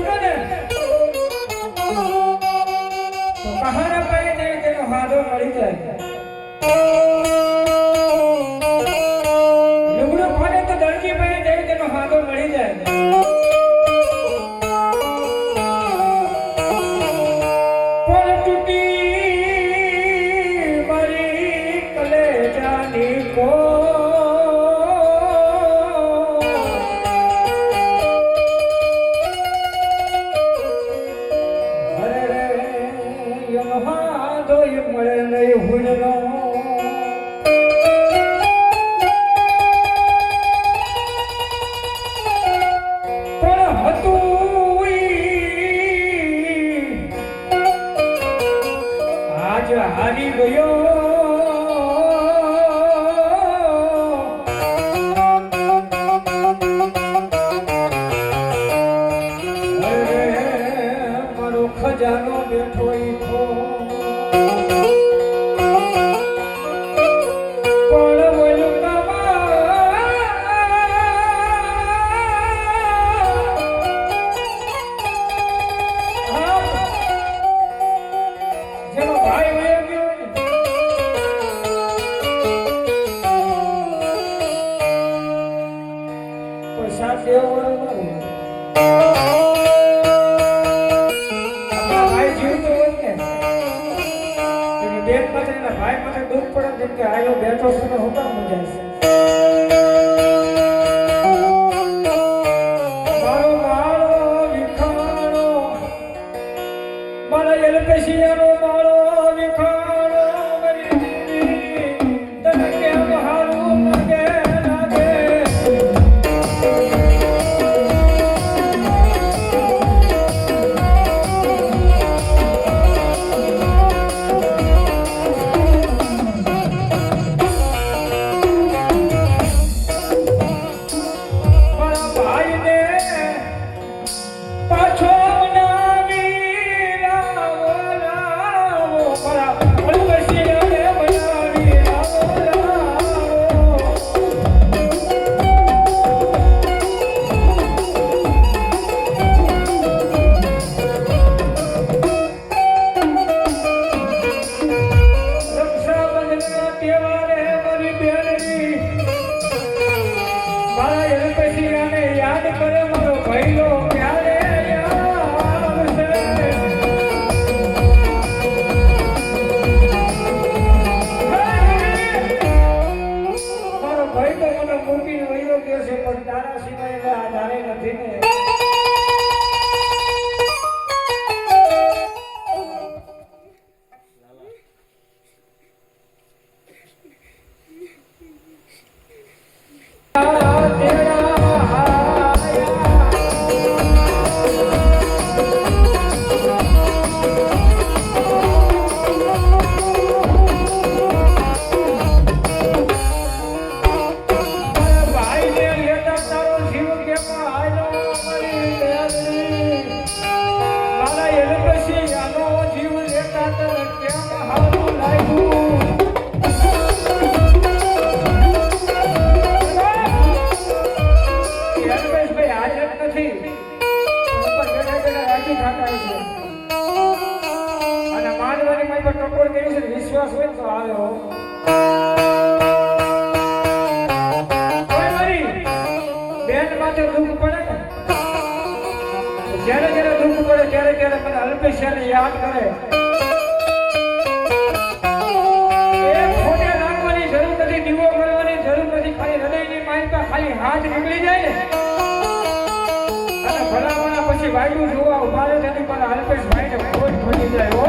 છૂટે ને તો કહારા પાય જાય તેનો હાડો મળી જાય. લુગડું ફાડે તો દળકી પાય જાય તેનો હાડો મળી જાય. પણ તૂટી મારી કલેજાની કો મળે નહીં હુંનો પણ હતું આજ હારી ગયો. મારો ખજાનો બેઠો ઈખો ભાઈ મને દુઃખ પડે કે આયો બેઠો છે ને હું કામ મજા છે. મારો માળો વિખાણો મારા એલપેશિયાનો માળો વિખાણો તને કેમ હારું લાગે લાગે. વિશ્વાસ હોય તો આવ્યો બેન માથે દુઃખ પડે જ્યારે જ્યારે દુઃખ પડે ત્યારે મને અલ્પેશને યાદ કરે. દીવો કરવાની જરૂર નથી, ખાલી હૃદયની માનતા ખાલી હાથ નીકળી જાય ને અને ભલામણા પછી વાયુ જોવા ઉભા રહે તેની પર અલ્પેશ ભાઈને ખોટ પડી જાય.